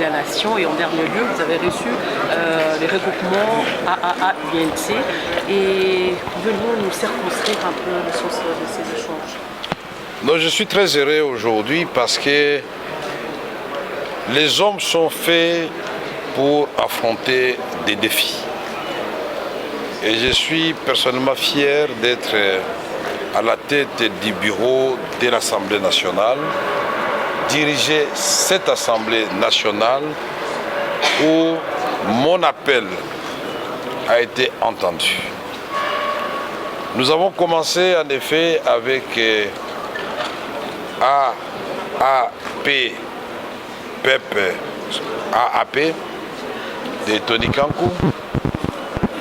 la nation. Et en dernier lieu, vous avez reçu les regroupements AAA, UNC. Et pouvez-vous nous circonscrire un peu le sens de ces échanges? Non, je suis très heureux aujourd'hui parce que les hommes sont faits pour affronter des défis. Et je suis personnellement fier d'être à la tête du bureau de l'Assemblée nationale, diriger cette Assemblée nationale où mon appel a été entendu. Nous avons commencé en effet avec AAP, AAP de Tony Kankou.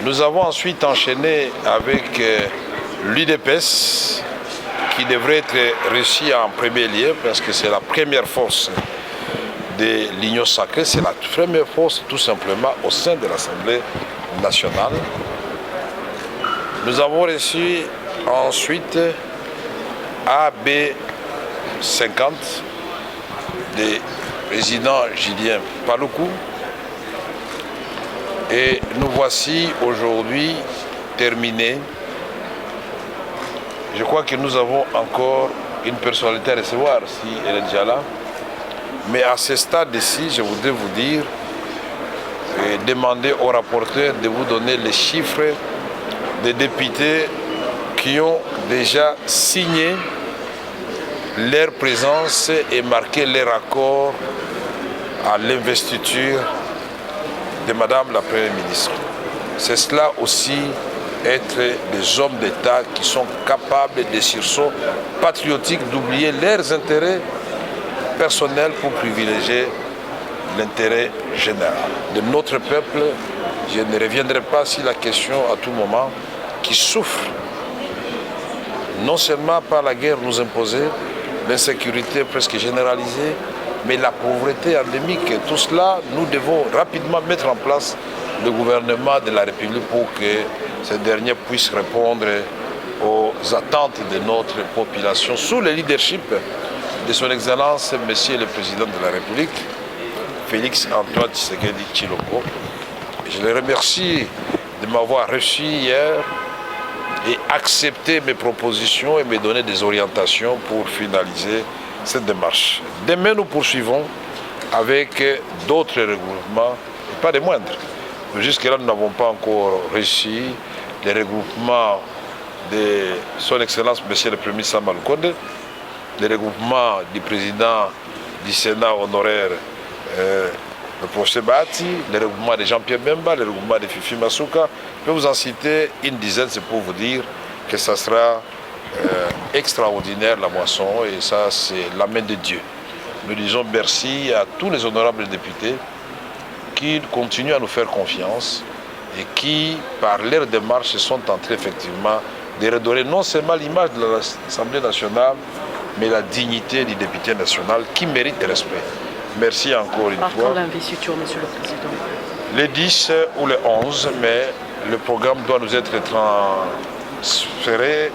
Nous avons ensuite enchaîné avec l'UDPS qui devrait être reçu en premier lieu parce que c'est la première force de l'Union sacrée, c'est la première force tout simplement au sein de l'Assemblée nationale. Nous avons reçu ensuite AB50 des président Julien Paluku. Et nous voici aujourd'hui terminés. Je crois que nous avons encore une personnalité à recevoir si elle est déjà là. Mais à ce stade-ci, je voudrais vous dire et demander au rapporteur de vous donner les chiffres des députés qui ont déjà signé leur présence et marqué leur accord à l'investiture de Madame la Première ministre. C'est cela aussi être des hommes d'État qui sont capables de sursauts patriotiques, d'oublier leurs intérêts personnels pour privilégier l'intérêt général de notre peuple. Je ne reviendrai pas sur la question à tout moment qui souffre non seulement par la guerre nous imposée, l'insécurité presque généralisée, mais la pauvreté endémique. Tout cela, nous devons rapidement mettre en place le gouvernement de la République pour que ce dernier puisse répondre aux attentes de notre population sous le leadership de son Excellence, Monsieur le Président de la République, Félix Antoine Tshisekedi Tshilombo. Je le remercie de m'avoir reçu hier et accepter mes propositions et me donner des orientations pour finaliser cette démarche. Demain, nous poursuivons avec d'autres regroupements, pas des moindres. Jusque-là, nous n'avons pas encore reçu les regroupements de son Excellence, Monsieur le Premier ministre Sama Lukonde, les regroupements du président du Sénat honoraire, le professeur Bahati, les regroupements de Jean-Pierre Bemba, les regroupements de Fifi Masuka. Je vais vous en citer une dizaine, c'est pour vous dire que ça sera extraordinaire la moisson et ça c'est la main de Dieu. Nous disons merci à tous les honorables députés qui continuent à nous faire confiance et qui, par leur démarche, sont en train effectivement de redorer non seulement l'image de l'Assemblée nationale, mais la dignité du député national qui mérite respect. Merci encore une fois. Par quand l'investiture, Monsieur le Président? Le 10 ou le 11, mais le programme doit nous être transféré,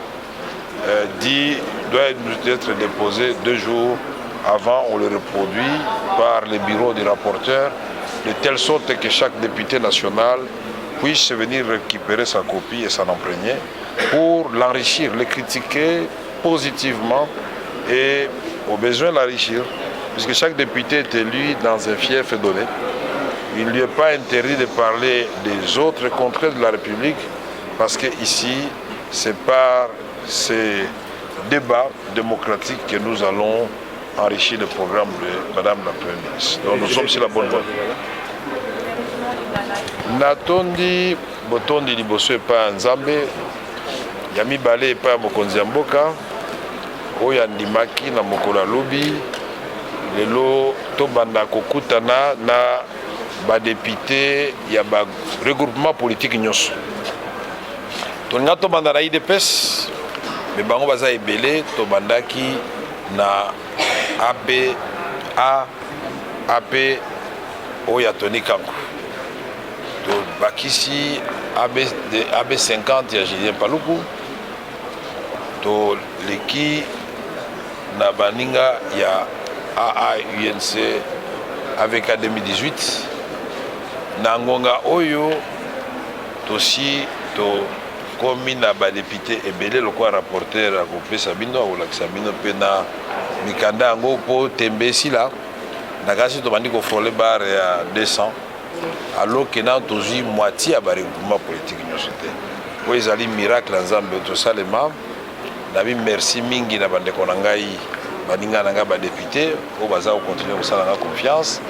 doit nous être déposé 2 jours avant. On le reproduit par le bureau du rapporteur, de telle sorte que chaque député national puisse venir récupérer sa copie et s'en imprégner pour l'enrichir, le critiquer positivement et au besoin l'enrichir. Puisque chaque député est élu dans un fief donné. Il ne lui est pas interdit de parler des autres contrées de la République parce qu'ici, c'est par ces débats démocratiques que nous allons enrichir le programme de Madame la Première ministre. Donc nous sommes sur la bonne voie. Natondi, botondi liboso epa nzambe, yami bale epa mokonzi ya mboka, oyo andimaki na mokolo alobi, lelo tobanda kokutana na badepute ya ba regroupement politique nyonso. Tolinga tobanda na IDPS, me bango baza ebele tobandaki na AP oyo Tony Kankou. Tobakisi AB50 ya Julien Paluku. Toleki na baninga ya AA UNC avec en 2018. Nangonga Oyo, aussi, comme na ba député ebele le quoi rapporteur à Kopé Sabino ou la Sabino pena mikanda ngo po tembesi là nakasi to bandi ko frôler bar ya 200 alors que na tozi moitié à ba regroupement politique nous c'était pour les ali miracle ensemble to salema nabi merci mingi na bande ko ngai baninga nanga ba député o baza ko continuer ko sala na confiance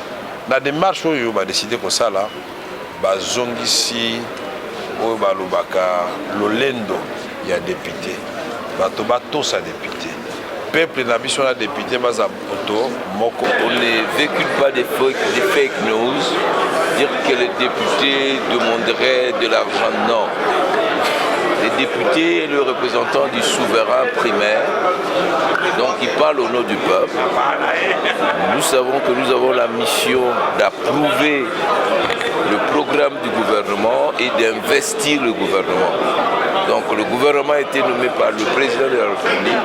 na démarche oyo ba décider ko sala ba zongisi oyo balobaka lolendo ya député bato batosa député peuple na biso na député baza moto moko. On ne véhicule pas des fake news, dire que les députés demanderaient de l'argent, non. Les députés est le représentant du souverain primaire, donc il parle au nom du peuple. Nous savons que nous avons la mission d'approuver le programme du gouvernement et d'investir le gouvernement. Donc le gouvernement a été nommé par le président de la République.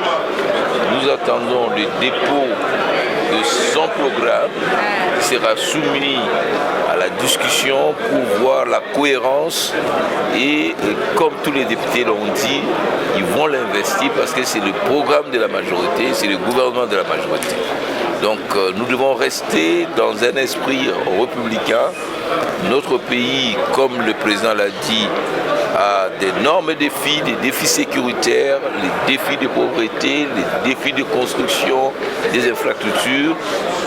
Nous attendons le dépôt de son programme qui sera soumis à la discussion pour voir la cohérence et comme tous les députés l'ont dit, ils vont l'investir parce que c'est le programme de la majorité, c'est le gouvernement de la majorité. Donc nous devons rester dans un esprit républicain. Notre pays, comme le président l'a dit, a d'énormes défis, des défis sécuritaires, les défis de pauvreté, les défis de construction des infrastructures.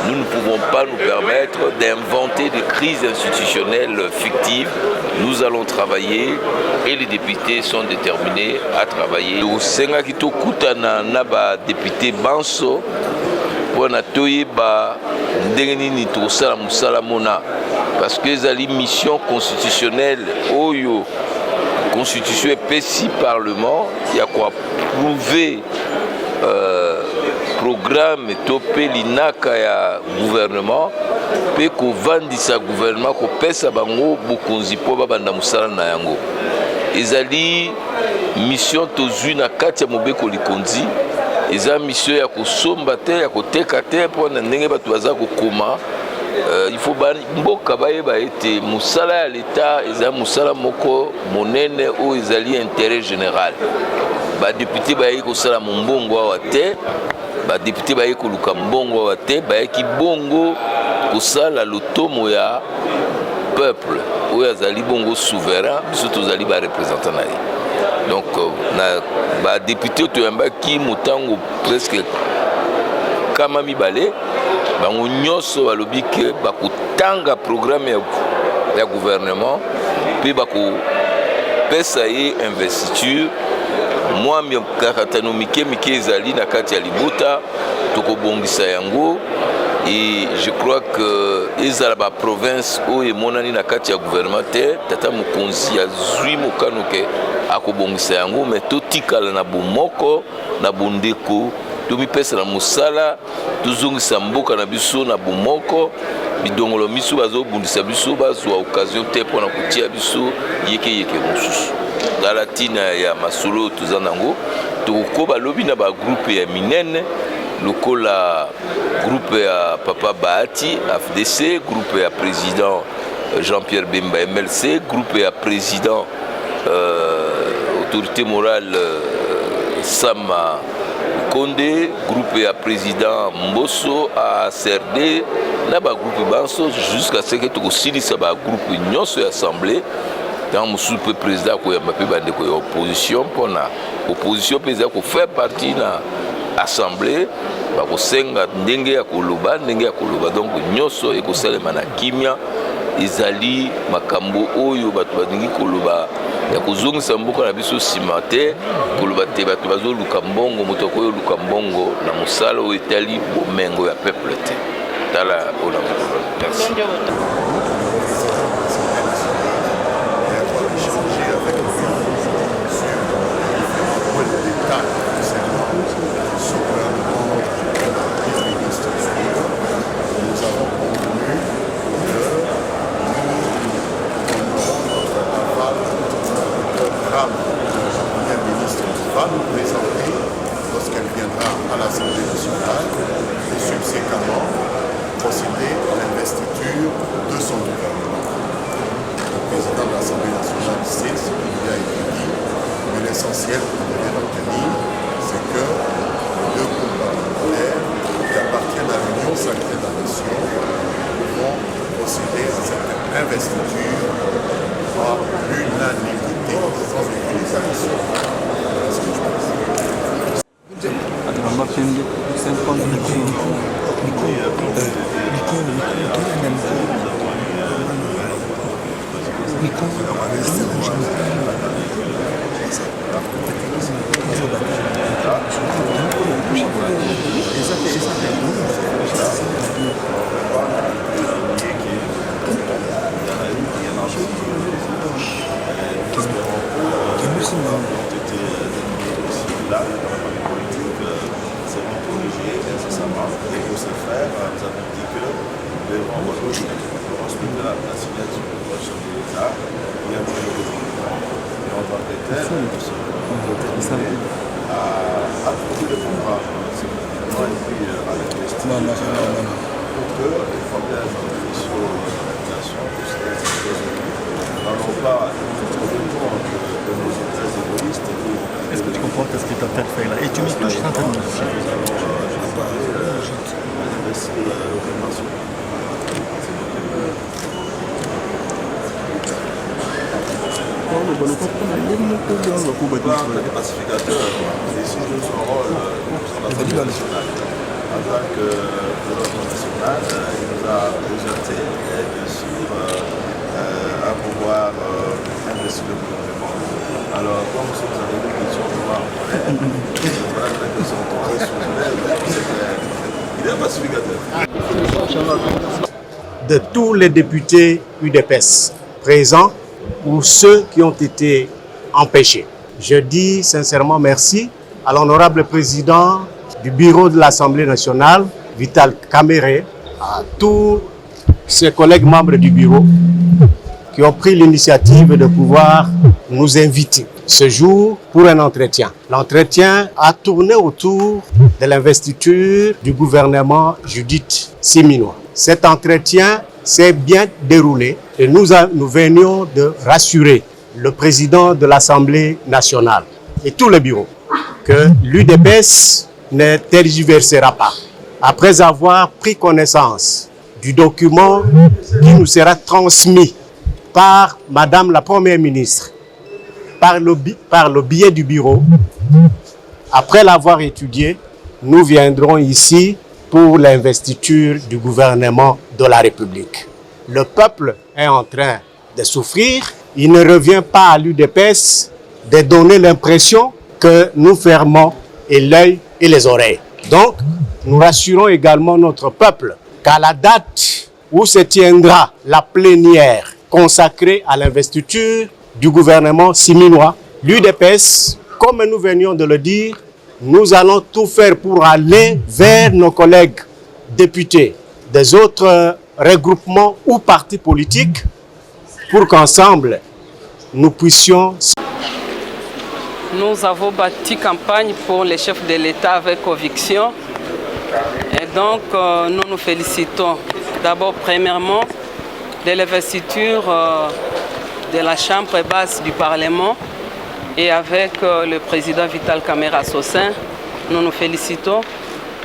Nous ne pouvons pas nous permettre d'inventer des crises institutionnelles fictives. Nous allons travailler et les députés sont déterminés à travailler. Au Sénat qui tokutana naba député Banso pour natoyeba ndenge ni tosala musala mona parce que ezali mission constitutionnelle oyo constitution epesi parlement ya koapprouver programme tope linaka ya gouvernement mpe kovandisa gouvernement kopesa bango bokonzi mpo babanda mosala na yango. Ezali mission tozwi na kati ya mobeko likonzi, eza mission ya kosomba te ya koteka te mpo na ndenge bato baza kokoma. Il faut mboka bayeba ete mosala ya l'État eza mosala moko monene oyo ezali intérêt général. Badepute bayeki kosala mombongo awa te, badepute bayeki koluka mbongo awa te, bayeki bongo kosala lotomo ya peuple oyo azali bongo souverain, biso tozali barepresentant na ye. Donc na badepute toyambaki motango presque kama mibale bango nyonso balobi ke bakotanga programme ya gouvernement mpe bakopesa ye investiture. Mwa mikakatano mike ezali na kati ya libota tokobongisa yango et je crois que ezala ba province oyo emonani na kati ya gouvernement te tata mokonzi azwi mokano ke akobongisa yango me totikala na bomoko na bondeko tomipesa na mosala tozongisa mboka na biso na bomoko bidongolo miso bazobundisa biso bazwa occasion te mpona kotia biso yeke mosusu tala tina ya masolo toza nango tokokoba lobi na bagroupe ya minene lokola groupe ya Papa Bahati AFDC, groupe ya président Jean-Pierre Bemba MLC, groupe ya président autorité morale Sama Konde, groupe ya président Mbosso à CRD, na ba groupe banso jusqu'à ce que tokosilisa ba groupe nyonso ya assemblée dans mosusu mpe président koyamba mpe bandeko ya opposition mpona opposition mpe eza kofaire partie na assemblée bakosenga ndenge ya koloba donc nyonso ekosalema na kimia ezali makambo oyo bato balingi koloba ya kozongisa mboka na biso nsima te koloba te bato bazoluka mbongo moto akoyo luka mbongo na mosala oyo etali bomengo ya peuple te tala ona merci. Va nous présenter lorsqu'elle viendra à l'Assemblée nationale et subséquemment procéder à l'investiture de son gouvernement. Le président de l'Assemblée nationale sait ce qui lui a été dit, mais l'essentiel qu'il devait retenir, c'est que les deux groupes parlementaires qui appartiennent à l'Union sacrée de la nation vont procéder à cette investiture par l'unanimité, sans aucune hésitation. Voilà ce que je pense. Est-ce que tu comprends ce que tu es en train de faire là? Et tu me touches en train de me toucher. Les pacificateurs décident de son rôle dans l'Assemblée nationale. En tant que gouvernement national, il nous a présenté, bien sûr, à pouvoir investir le gouvernement. Alors, comme nous sommes arrivés, nous sommes en colère, voilà que sont tombés sous il est pacificateur. De tous les députés UDPS présents ou ceux qui ont été empêchés. Je dis sincèrement merci à l'honorable président du bureau de l'Assemblée nationale, Vital Kamerhe, à tous ses collègues membres du bureau qui ont pris l'initiative de pouvoir nous inviter ce jour pour un entretien. L'entretien a tourné autour de l'investiture du gouvernement Judith Siminois. Cet entretien s'est bien déroulé et nous venions de rassurer le président de l'Assemblée nationale et tous les bureaux que l'UDPS ne tergiversera pas. Après avoir pris connaissance du document qui nous sera transmis par Madame la Première ministre, par le biais du bureau, après l'avoir étudié, nous viendrons ici pour l'investiture du gouvernement de la République. Le peuple est en train de souffrir. Il ne revient pas à l'UDPS de donner l'impression que nous fermons l'œil et les oreilles. Donc, nous rassurons également notre peuple qu'à la date où se tiendra la plénière consacrée à l'investiture du gouvernement siminois, l'UDPS, comme nous venions de le dire, nous allons tout faire pour aller vers nos collègues députés des autres regroupements ou partis politiques pour qu'ensemble, nous puissions... Nous avons bâti campagne pour les chefs de l'État avec conviction. Et donc, nous nous félicitons d'abord, premièrement, de l'investiture de la Chambre basse du Parlement et avec le président Vital Kamerhe Sossin, nous nous félicitons.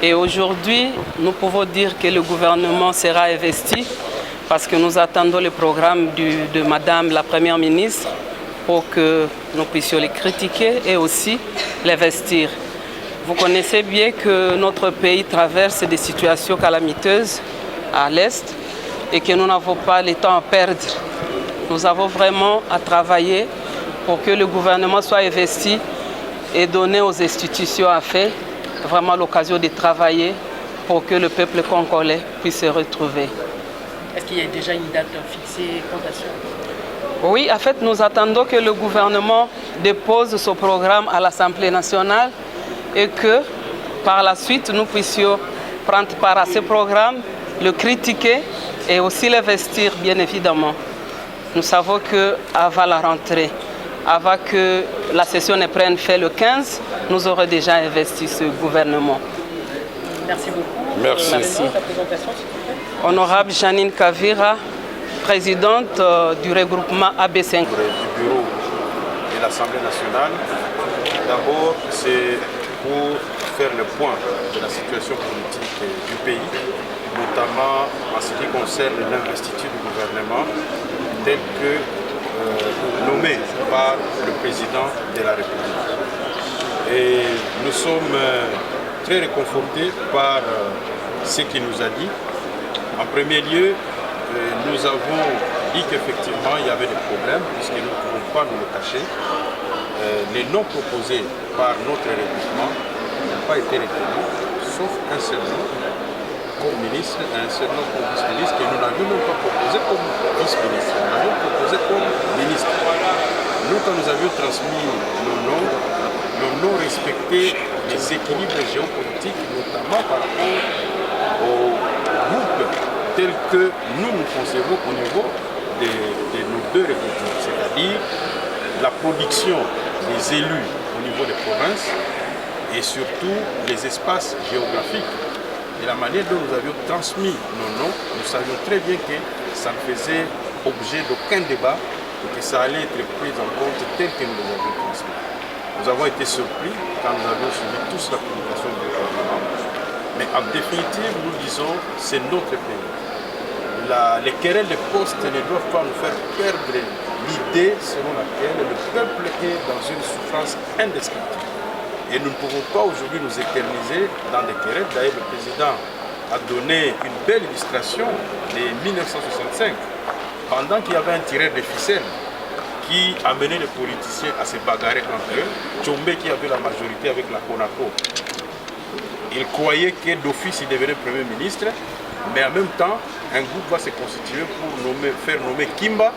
Et aujourd'hui, nous pouvons dire que le gouvernement sera investi parce que nous attendons le programme de Madame la Première ministre pour que nous puissions les critiquer et aussi l'investir. Vous connaissez bien que notre pays traverse des situations calamiteuses à l'Est et que nous n'avons pas le temps à perdre. Nous avons vraiment à travailler pour que le gouvernement soit investi et donner aux institutions afin vraiment l'occasion de travailler pour que le peuple congolais puisse se retrouver. Est-ce qu'il y a déjà une date fixée quant à ça? Oui, en fait, nous attendons que le gouvernement dépose son programme à l'Assemblée nationale et que par la suite, nous puissions prendre part à ce programme, le critiquer et aussi l'investir, bien évidemment. Nous savons qu'avant la rentrée, avant que la session ne prenne fin le 15, nous aurons déjà investi ce gouvernement. Merci beaucoup. Merci. Ta présentation, s'il vous plaît. Honorable Janine Kavira, présidente du regroupement AB5. Du bureau de l'Assemblée nationale, d'abord c'est pour faire le point de la situation politique du pays, notamment en ce qui concerne l'investiture du gouvernement tel que nommé par le président de la République. Et nous sommes très réconfortés par ce qu'il nous a dit. En premier lieu, nous avons dit qu'effectivement il y avait des problèmes puisque nous ne pouvons pas nous le cacher. Les noms proposés par notre regroupement n'ont pas été retenus, sauf un seul nom comme ministre et un seul nom comme vice-ministre que nous n'avions même pas proposé comme vice-ministre, nous l'avions proposé comme ministre. Nous, quand nous avions transmis nos noms respectaient les équilibres géopolitiques, notamment par rapport aux groupes tels que nous nous concevons au niveau de nos deux regroupements, c'est-à-dire la production des élus au niveau des provinces et surtout les espaces géographiques. Et la manière dont nous avions transmis nos noms, nous savions très bien que ça ne faisait objet d'aucun débat et que ça allait être pris en compte tel que nous les avions transmis. Nous avons été surpris quand nous avions suivi tous la communication du gouvernement, mais en définitive, nous disons c'est notre pays. Les querelles de postes ne doivent pas nous faire perdre l'idée selon laquelle le peuple est dans une souffrance indescriptible. Et nous ne pouvons pas aujourd'hui nous éterniser dans des querelles. D'ailleurs, le président a donné une belle illustration de 1965, pendant qu'il y avait un tireur de ficelle qui amenait les politiciens à se bagarrer entre eux. Tchombe, qui avait la majorité avec la CONACO, il croyait que d'office il devenait Premier ministre, mais en même temps, un groupe va se constituer pour faire nommer Kimba,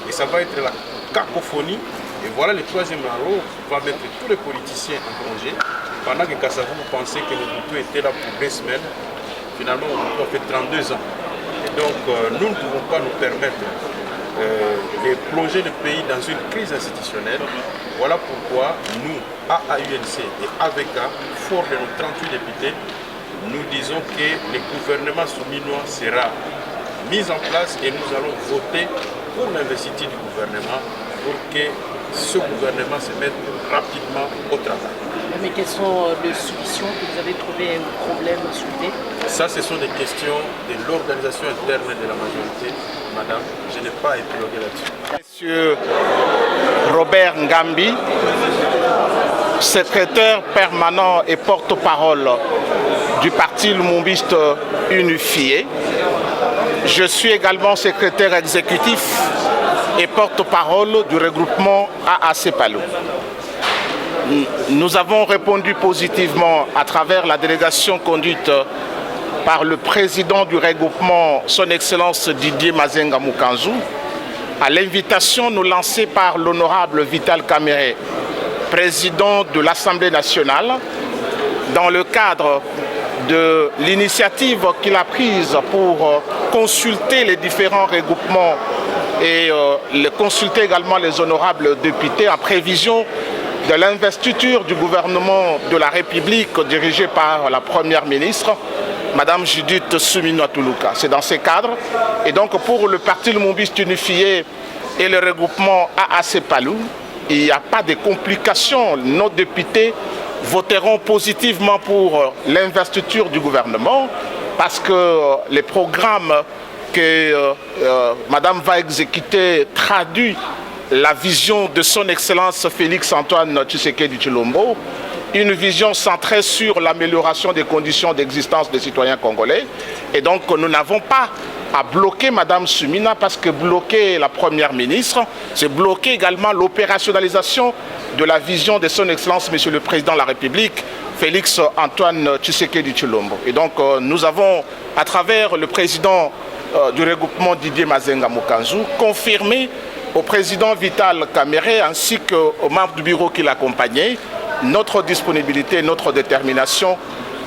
et ça va être la cacophonie. Et voilà, le troisième rang va mettre tous les politiciens en congé, pendant que Kassavou pensait que Mobutu était là pour 2 semaines. Finalement, Mobutu a fait 32 ans. Et donc, nous ne pouvons pas nous permettre de plonger le pays dans une crise institutionnelle. Voilà pourquoi nous, AAUNC et AVK, forts de nos 38 députés, nous disons que le gouvernement souminois sera mis en place et nous allons voter pour l'investiture du gouvernement pour que ce gouvernement se mette rapidement au travail. Mais quelles sont les solutions que vous avez trouvées aux problèmes soulevés? Ça, ce sont des questions de l'organisation interne de la majorité. Madame, je n'ai pas épilogué là-dessus. Monsieur Robert Ngambi, secrétaire permanent et porte-parole du Parti Lumumbiste Unifié. Je suis également secrétaire exécutif et porte-parole du regroupement AAC Palou. Nous avons répondu positivement à travers la délégation conduite par le président du regroupement, son Excellence Didier Mazenga Mukanzu, à l'invitation nous lancée par l'honorable Vital Kamerhe, président de l'Assemblée nationale, dans le cadre de l'initiative qu'il a prise pour consulter les différents regroupements et consulter également les honorables députés en prévision de l'investiture du gouvernement de la République dirigé par la Première ministre, Madame Judith Suminwa Tuluka. C'est dans ces cadres. Et donc pour le Parti Lumumbiste Unifié et le regroupement AAC Palou, il n'y a pas de complications. Nos députés voteront positivement pour l'investiture du gouvernement parce que les programmes que Madame va exécuter traduit la vision de son Excellence Félix-Antoine Tshisekedi Tshilombo, une vision centrée sur l'amélioration des conditions d'existence des citoyens congolais. Et donc nous n'avons pas à bloquer Madame Sumina parce que bloquer la Première ministre, c'est bloquer également l'opérationnalisation de la vision de son Excellence Monsieur le Président de la République, Félix-Antoine Tshisekedi Tshilombo. Et donc nous avons, à travers le président du regroupement Didier Mazenga Mukanzu, confirmé au président Vital Kamerhe ainsi qu'aux membres du bureau qui l'accompagnaient notre disponibilité, notre détermination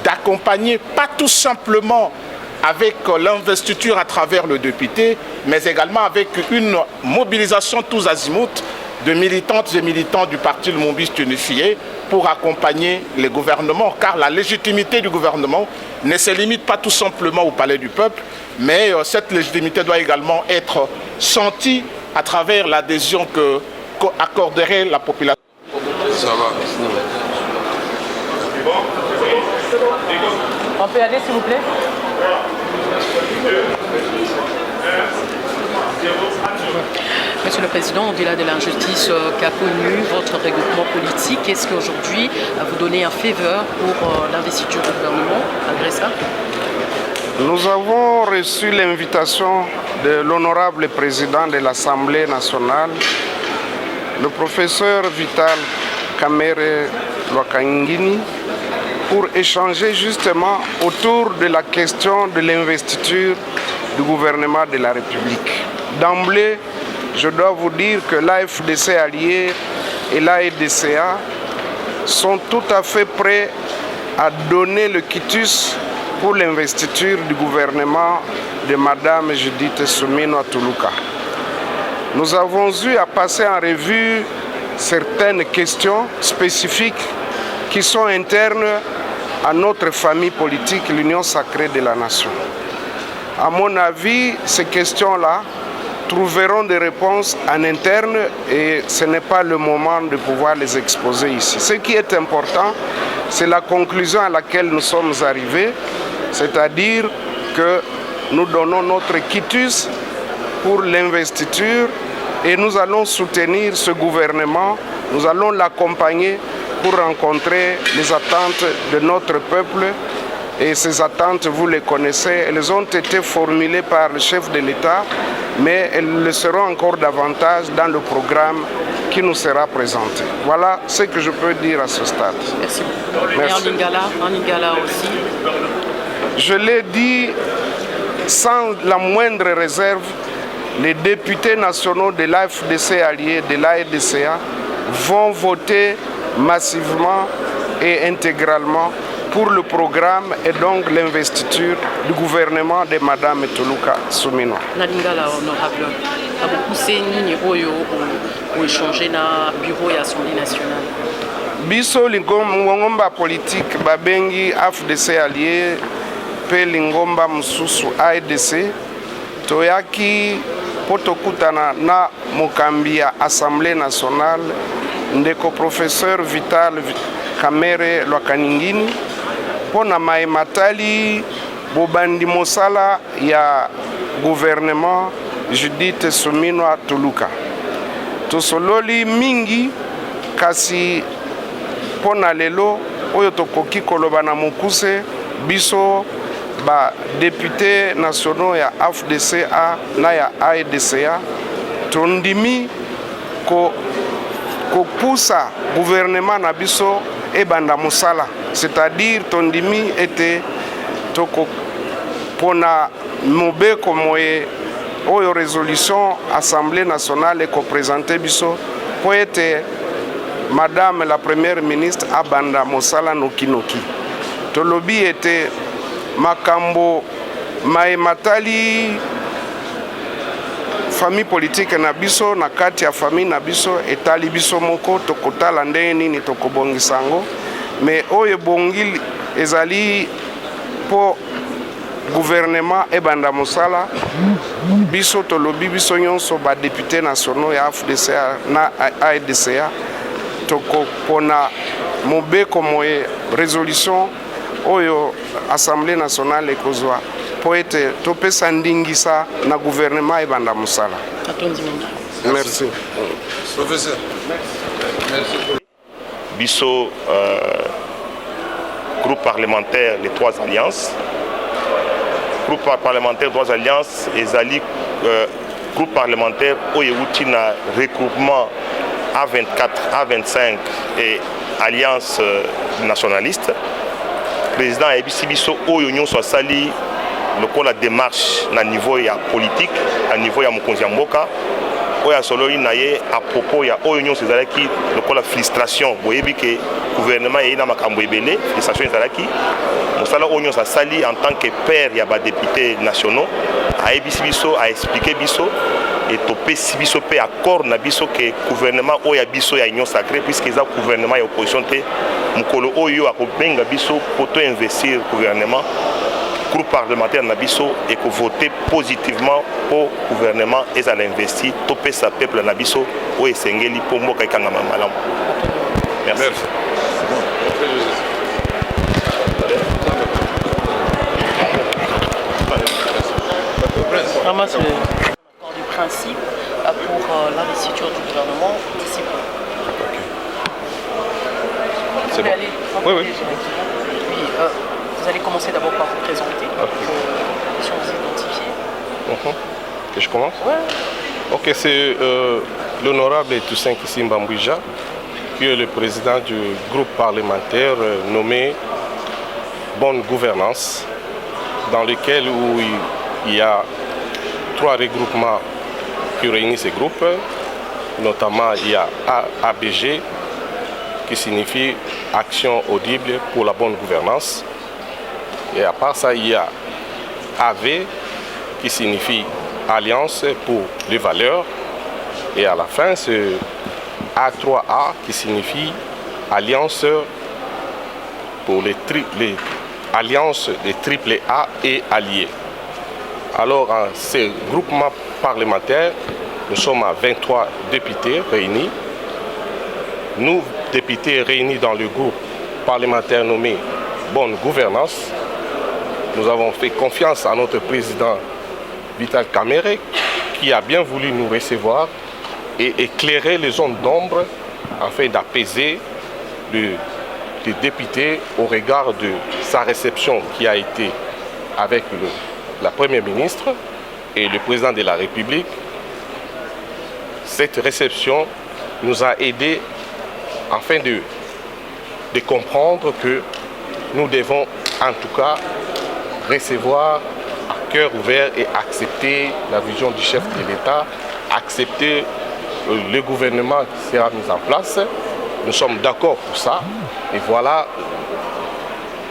d'accompagner, pas tout simplement avec l'investiture à travers le député, mais également avec une mobilisation tous azimuts de militantes et militants du parti Lumumbiste Unifié pour accompagner les gouvernements, car la légitimité du gouvernement ne se limite pas tout simplement au palais du peuple, mais cette légitimité doit également être sentie à travers l'adhésion qu'accorderait la population. Ça va. On peut aller s'il vous plaît? Monsieur le Président, au-delà de l'injustice qu'a connue votre regroupement politique, est-ce qu'aujourd'hui vous donnez un faveur pour l'investiture du gouvernement malgré ça? Nous avons reçu l'invitation de l'honorable président de l'Assemblée nationale, le professeur Vital Kamerhe Lwakangini, pour échanger justement autour de la question de l'investiture du gouvernement de la République. D'emblée, je dois vous dire que l'AFDC allié et l'AEDCA sont tout à fait prêts à donner le quitus pour l'investiture du gouvernement de Mme Judith Suminwa Tuluka. Nous avons eu à passer en revue certaines questions spécifiques qui sont internes à notre famille politique, l'Union sacrée de la nation. À mon avis, ces questions-là trouveront des réponses en interne et ce n'est pas le moment de pouvoir les exposer ici. Ce qui est important, c'est la conclusion à laquelle nous sommes arrivés, c'est-à-dire que nous donnons notre quitus pour l'investiture et nous allons soutenir ce gouvernement, nous allons l'accompagner pour rencontrer les attentes de notre peuple. Et ces attentes, vous les connaissez, elles ont été formulées par le chef de l'État, mais elles le seront encore davantage dans le programme qui nous sera présenté. Voilà ce que je peux dire à ce stade. Merci. Merci. Et en Lingala aussi. Je l'ai dit sans la moindre réserve, les députés nationaux de l'AFDC allié, de l'AEDCA, vont voter massivement et intégralement pour le programme et donc l'investiture du gouvernement de Mme Tuluka Suminwa. Nalingala honorable, abokuse nini oyo ou échanger na bureau et assemblée nationale? Biso lingomba politique babengi AFDC allié pe lingomba mususu AEDC toyaki potokutana na mokambi ya assemblée nationale ndeko professeur Vital Kamerhe Lwakangini pona matali bobandi mosala ya gouvernement Judith Suminwa Tuluka. Tosololi mingi kasi pona lelo oyo tokoki koloba na mokuse biso ba député nationaux ya AFDCA na ya AEDCA tondimi ko poussa gouvernement na biso ebanda mosala, c'est-à-dire tondimi ete toko pona mobeko moye oyo résolution assemblée nationale eko présenter biso po ete madame la première ministre abanda mosala nokinoki. Tolobi ete makambo matali famille politique na biso na kati ya famille na biso etali biso moko tokotala ndenge nini tokobongisango mais oyo bongili ezali po gouvernement ebanda mosala biso tolobi biso nyonso ba député nationaux ya AFDCA na AEDCA tokopona mobeko moye résolution oyo assemblée nationale ekozwa po ete topesa ndingisa na gouvernement ebanda mosala. Merci. Professeur. Merci. Biso, groupe parlementaire des Trois Alliances. Groupe parlementaire des Trois Alliances, ezali groupe parlementaire oyewuti na regroupement A24, A25 et Alliance nationaliste. Président Ebisi Biso oyo nyonso asali lokola démarche na niveau ya politique, à niveau ya mokonzi ya mboka oyo asololi na ye à propos ya oyo nyonso ezalaki lokola frustration boyebi ke gouvernement ye na makambo ebele frustration ezalaki mosala oyo nyonso asali en tant que père ya ba députés nationaux a ebisi biso a expliqué biso et topesi biso pe accord na biso que gouvernement oyo ya biso ya union sacrée puisque eza gouvernement ya opposition te mukolo oyo akobenga biso poto investir gouvernement groupe parlementaire na biso et que voter positivement pour gouvernement et à l'investi topesa peuple na biso oyo esengeli po mboka ekangama malamu. Merci. Ramasse l'accord du principe pour l'investiture du gouvernement d'ici peu. C'est bon. Oui, oui. Oui, vous allez commencer d'abord par vous présenter. Si on vous identifie. Que je commence? Ouais. Ok, c'est l'honorable Toussaint Kissimba Mbouija, qui est le président du groupe parlementaire nommé Bonne Gouvernance, dans lequel il y a 3 regroupements qui réunissent ces groupes. Notamment, il y a ABG, qui signifie Action audible pour la bonne gouvernance. Et à part ça, il y a AV, qui signifie Alliance pour les valeurs. Et à la fin, c'est A3A, qui signifie Alliance pour les alliances des triple A et alliés. Alors, en ces groupements parlementaires, nous sommes à 23 députés réunis. Nous, députés réunis dans le groupe parlementaire nommé Bonne Gouvernance, nous avons fait confiance à notre président Vital Kamerhe, qui a bien voulu nous recevoir et éclairer les zones d'ombre afin d'apaiser les députés au regard de sa réception qui a été avec la Première ministre et le président de la République. Cette réception nous a aidés afin de comprendre que nous devons en tout cas recevoir à cœur ouvert et accepter la vision du chef de l'État, accepter le gouvernement qui sera mis en place. Nous sommes d'accord pour ça. Et voilà,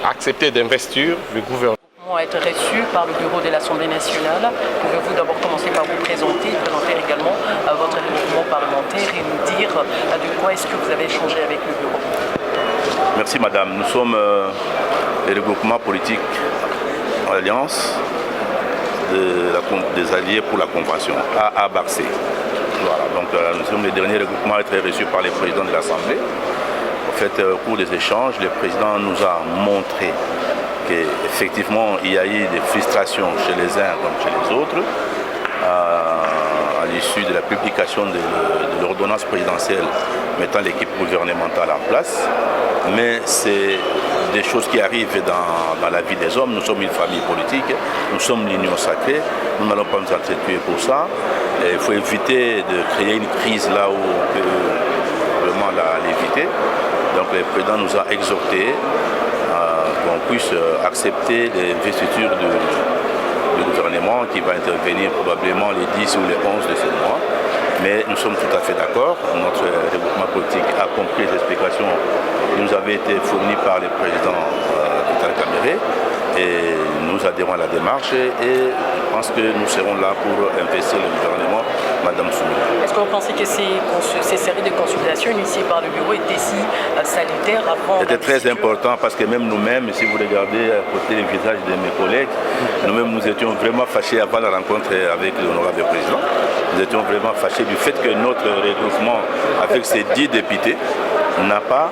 accepter d'investir le gouvernement. Être reçu par le bureau de l'Assemblée nationale. Pouvez-vous d'abord commencer par vous présenter également votre regroupement parlementaire et nous dire de quoi est-ce que vous avez échangé avec le bureau? Merci madame. Nous sommes les regroupements politiques en alliance des alliés pour la convention, AABAC. Voilà, donc nous sommes les derniers regroupements à être reçus par les présidents de l'Assemblée. En fait, au cours des échanges, le président nous a montré qu'effectivement, il y a eu des frustrations chez les uns comme chez les autres à l'issue de la publication de l'ordonnance présidentielle mettant l'équipe gouvernementale en place. Mais c'est des choses qui arrivent dans la vie des hommes. Nous sommes une famille politique, nous sommes l'union sacrée, nous n'allons pas nous entretuer pour ça. Et il faut éviter de créer une crise là où on peut vraiment l'éviter. Donc le président nous a exhortés qu'on puisse accepter l'investiture du gouvernement qui va intervenir probablement les 10 ou les 11 de ce mois. Mais nous sommes tout à fait d'accord. Notre regroupement politique a compris les explications qui nous avaient été fournies par le président Vital Kamerhe et nous adhérons à la démarche et je pense que nous serons là pour investir le gouvernement, Madame Soumila. Est-ce que vous pensez que ces séries de consultations initiées par le bureau étaient si salutaires avant? C'était très important parce que même nous-mêmes, si vous regardez à côté les visages de mes collègues, nous-mêmes nous étions vraiment fâchés avant la rencontre avec l'honorable président. Nous étions vraiment fâchés du fait que notre regroupement avec ces 10 députés n'a pas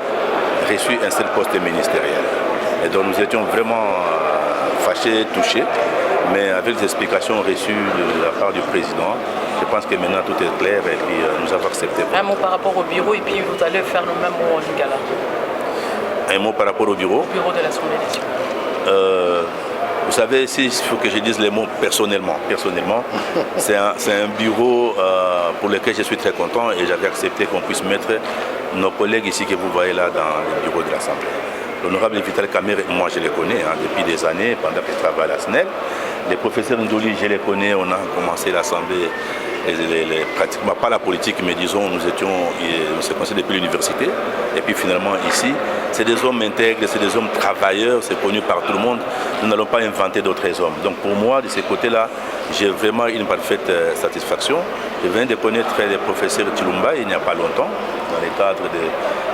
reçu un seul poste ministériel. Et donc nous étions vraiment fâchés, touchés, mais avec les explications reçues de la part du président, je pense que maintenant tout est clair et puis nous avons accepté. Un mot par rapport au bureau et puis vous allez faire le même au Lingala. Un mot par rapport au bureau? Au bureau de l'Assemblée nationale. Vous savez, il faut que je dise les mots personnellement. C'est un bureau pour lequel je suis très content et j'avais accepté qu'on puisse mettre nos collègues ici que vous voyez là dans le bureau de l'Assemblée. L'honorable Vital Kamerhe, moi je les connais depuis des années, pendant que je travaille à la SNEL. Les professeurs Ndouli, je les connais, on a commencé l'Assemblée, pratiquement pas la politique, mais disons, nous se connaissions depuis l'université. Et puis finalement ici, C'est des hommes intègres, c'est des hommes travailleurs, c'est connu par tout le monde. Nous n'allons pas inventer d'autres hommes. Donc pour moi, de ces côtés-là, j'ai vraiment une parfaite satisfaction. Je viens de connaître le professeur Chilumba il n'y a pas longtemps, dans le cadre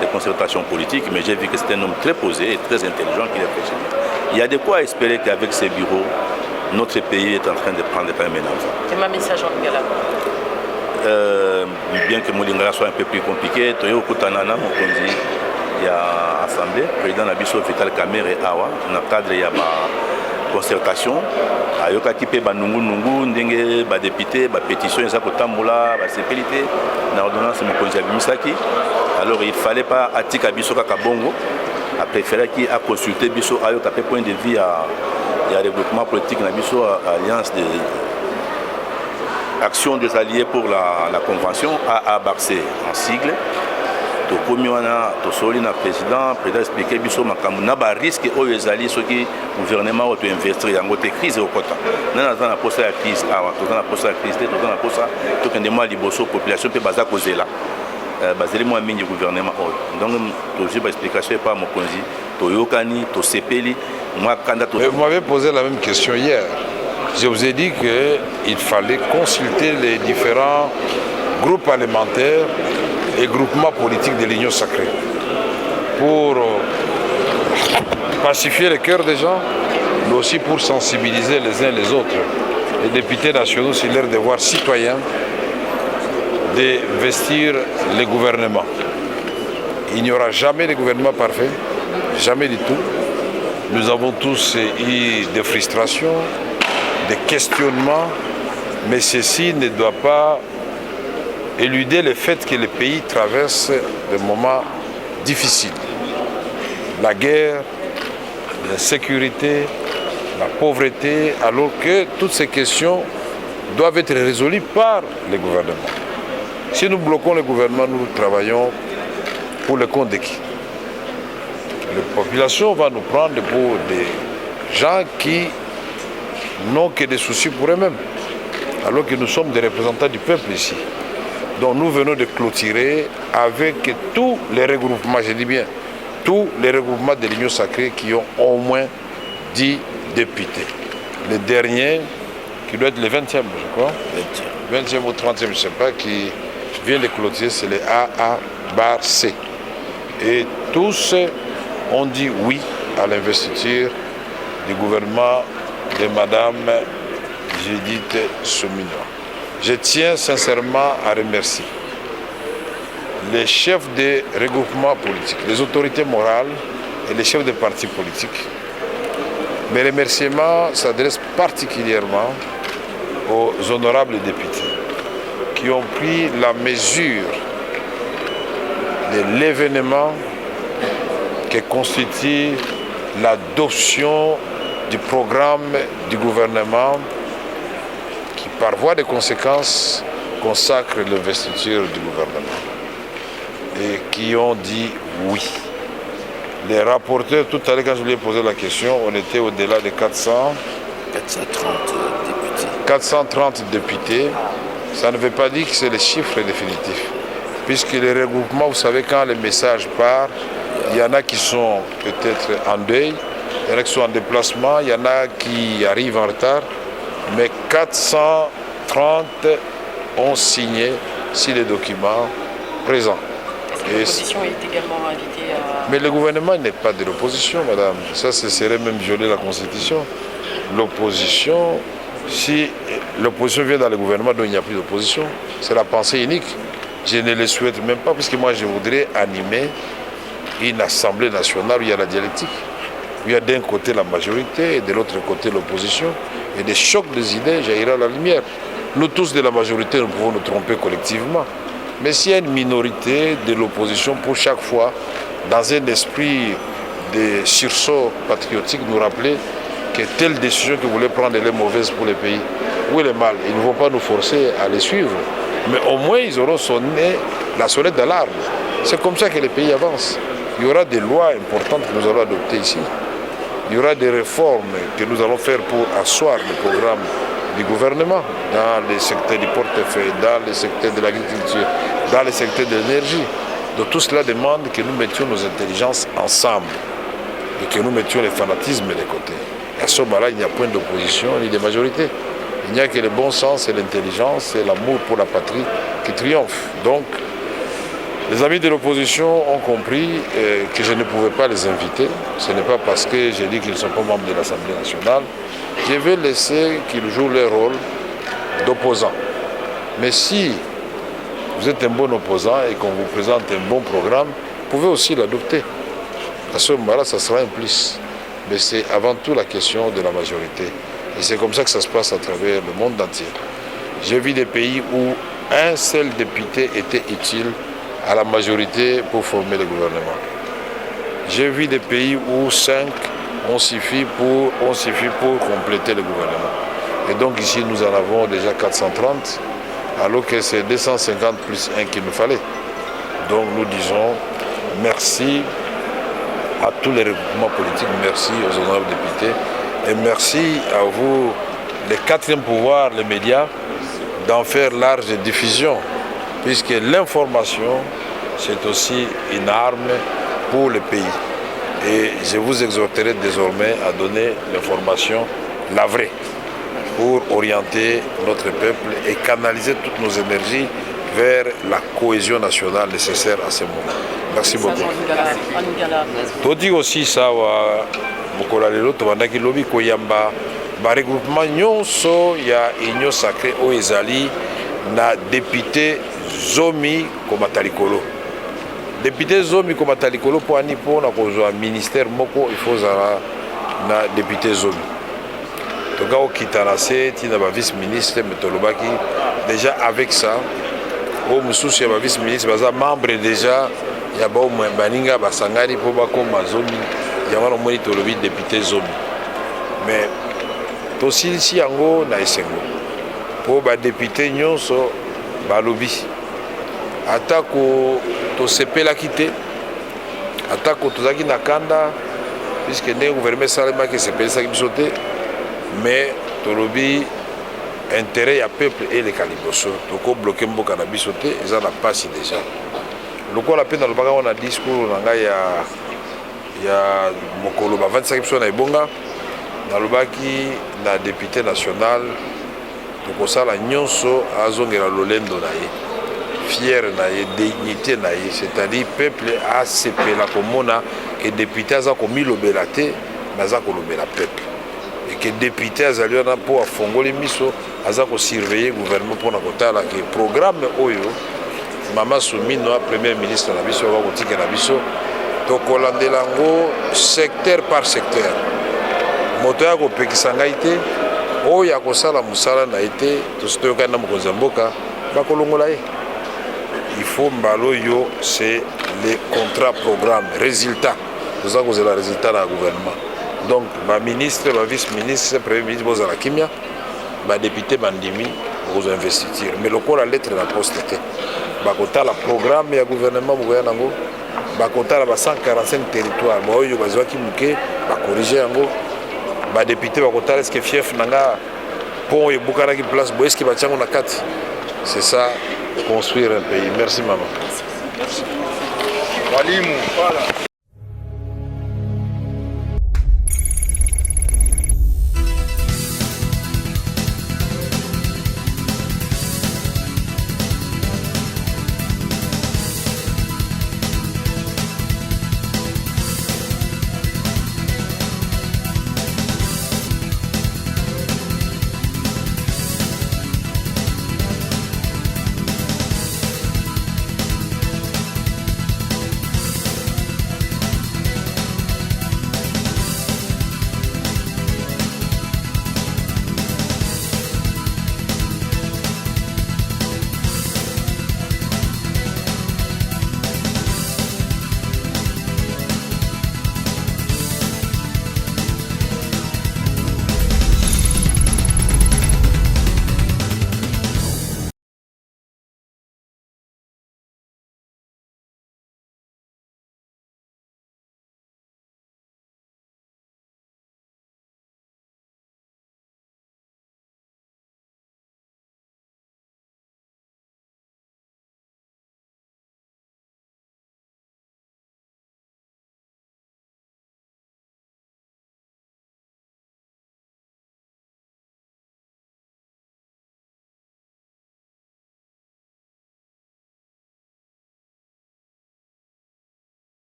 des concertations politiques, mais j'ai vu que c'est un homme très posé et très intelligent qui réfléchit. Il y a de quoi espérer qu'avec ces bureaux, notre pays est en train de prendre un ménage. C'est ma message en Lingala. Bien que mon Lingala soit un peu plus compliqué, Toyo Kutanana, mon conduit, il y a assemblée, le président Nabiso Vital Kamerhe Awa, dans le cadre il y a concertation, ayoka kipe ba nungu ndenge ba député ba pétition eza kotambola ba sécurité na ordonnance mokonzi abimisaki. Alors il fallait pas atika biso kaka bongo, a préféré qui a consulté biso ayoka pe point de vue à regroupement politique na biso alliance de action des alliés pour la convention à Barcé en sigle. Tokomi wana tosoli na président expliqué biso makambo na ba risque oyo ezali soki gouvernement auto investir yango te crise okota na na posa ya crise awa tozana posa ya crise te tozana posa tokende mo liboso population pe baza kozela bazeli mo mingi gouvernement oyo donc tozi ba explication pas mokonzi toyokani tosepeli moi kanda to. Vous m'avez posé la même question hier. Je vous ai dit qu'il fallait consulter les différents groupes parlementaires et groupements politiques de l'Union sacrée pour pacifier le cœur des gens, mais aussi pour sensibiliser les uns les autres. Les députés nationaux, c'est leur devoir citoyen d'investir les gouvernements. Il n'y aura jamais de gouvernement parfait, jamais du tout. Nous avons tous eu des frustrations, des questionnements, mais ceci ne doit pas éluder le fait que le pays traverse des moments difficiles. La guerre, l'insécurité, la pauvreté, alors que toutes ces questions doivent être résolues par les gouvernements. Si nous bloquons le gouvernement, nous travaillons pour le compte de qui? La population va nous prendre pour des gens qui n'ont que des soucis pour eux-mêmes, alors que nous sommes des représentants du peuple ici. Donc nous venons de clôturer avec tous les regroupements, je dis bien, tous les regroupements de l'Union sacrée qui ont au moins 10 députés. Le dernier, qui doit être le 20e, je crois, 20e ou 30e, je ne sais pas, qui vient de clôturer, c'est le AA bar C. Et tous ont dit oui à l'investiture du gouvernement de Madame Judith Suminwa. Je tiens sincèrement à remercier les chefs des regroupements politiques, les autorités morales et les chefs des partis politiques. Mes remerciements s'adressent particulièrement aux honorables députés qui ont pris la mesure de l'événement que constitue l'adoption du programme du gouvernement qui, par voie de conséquences, consacre l'investiture du gouvernement et qui ont dit oui. Les rapporteurs, tout à l'heure, quand je lui ai posé la question, on était au-delà de 430 députés. Ça ne veut pas dire que c'est le chiffre définitif. Puisque les regroupements, vous savez, quand les messages partent, il y en a qui sont peut-être en deuil, il y en a qui sont en déplacement, il y en a qui arrivent en retard. Mais 430 ont signé sur les documents présents. L'opposition est également invitée à... Mais le gouvernement n'est pas de l'opposition, madame. Ça, ce serait même violer la Constitution. L'opposition, si l'opposition vient dans le gouvernement, donc il n'y a plus d'opposition. C'est la pensée unique. Je ne le souhaite même pas, parce que moi, je voudrais animer une assemblée nationale où il y a la dialectique. Où il y a d'un côté la majorité et de l'autre côté l'opposition. Et des chocs des idées jaillira la lumière. Nous tous de la majorité, nous pouvons nous tromper collectivement. Mais s'il y a une minorité de l'opposition, pour chaque fois, dans un esprit de sursaut patriotique, nous rappeler que telle décision qu'ils voulaient prendre elle est mauvaise pour le pays. Où est le mal? Ils ne vont pas nous forcer à les suivre. Mais au moins, ils auront sonné la sonnette d'alarme. C'est comme ça que le pays avance. Il y aura des lois importantes que nous allons adopter ici. Il y aura des réformes que nous allons faire pour asseoir le programme du gouvernement dans les secteurs du portefeuille, dans les secteurs de l'agriculture, dans les secteurs de l'énergie. Donc tout cela demande que nous mettions nos intelligences ensemble et que nous mettions les fanatismes de côté. Et à ce moment-là, il n'y a point d'opposition ni de majorité. Il n'y a que le bon sens et l'intelligence et l'amour pour la patrie qui triomphent. Donc, les amis de l'opposition ont compris que je ne pouvais pas les inviter. Ce n'est pas parce que j'ai dit qu'ils ne sont pas membres de l'Assemblée nationale. Je vais laisser qu'ils jouent leur rôle d'opposants. Mais si vous êtes un bon opposant et qu'on vous présente un bon programme, vous pouvez aussi l'adopter. À ce moment-là, ça sera un plus. Mais c'est avant tout la question de la majorité. Et c'est comme ça que ça se passe à travers le monde entier. J'ai vu des pays où un seul député était utile à la majorité pour former le gouvernement. J'ai vu des pays où 5 ont suffi pour compléter le gouvernement. Et donc ici, nous en avons déjà 430, alors que c'est 250 plus 1 qu'il nous fallait. Donc nous disons merci à tous les regroupements politiques, merci aux honorables députés, et merci à vous, les 4e pouvoirs, les médias, d'en faire large diffusion, puisque l'information, c'est aussi une arme pour le pays. Et je vous exhorterai désormais à donner l'information, la vraie, pour orienter notre peuple et canaliser toutes nos énergies vers la cohésion nationale nécessaire à ce moment. Merci beaucoup. Todi aussi ça wa mokola lelo to bandaki lobi koyamba ba regroupement nyonso ya union sacrée o ezali na député zomi komata likolo. Député zomi komata likolo po ani po na kozwa ministère moko il faut zala na député zomi. Toka okitana se tina ba vice ministre metolobaki déjà avec ça au mususu ya ba vice ministre baza membre déjà ya ba baninga basangani po bakoma zomi ya wana moni tolobi député zomi. Mais tosilisi yango na esengo po ba député nyonso balobi atako tosepelaki te atako tozaki na kanda puisque ndenge gouvernement salemaki esepelisaki biso te mais tolobi intérêt ya peuple elekaka liboso tokobloke mboka na biso te eza na pasi déjà lokola mpe nalobaka wana discours na ngai ya mokolo bavandisaki biso na ebonga nalobaki na député national tokosala nyonso azongela lolendo na ye fier na ye dignité na ye c'est-à-dire peuple asepela komona ke député aza komilobela te mais aza kolobela peuple et que député azali wana mpo afongoli miso aza kosurveiller gouvernement mpona kotala ke programme oyo mama Soumino premier ministre na biso akotika na biso tokolandela yango secteur par secteur moto ya kopekisa ngai te oyo akosala mosala na ye te toyokani na mokonzi ya mboka bakolongola ye. Il faut mbalo yo c'est les contrats programme résultat toza kozela résultat na gouvernement donc ba ministre ba vice ministre premier ministre bozala kimia ba député bandimi aux investiture mais lokola lettre na poste te bakotala programme ya gouvernement bokoya nango bakotala ba 145 territoires oyo bazwaki muke bakorige yango ba député bakotala est-ce que fief nanga pont ebukanaki place bo est-ce que batiango na kati. C'est ça construire un pays. Merci maman. Walimu, voilà.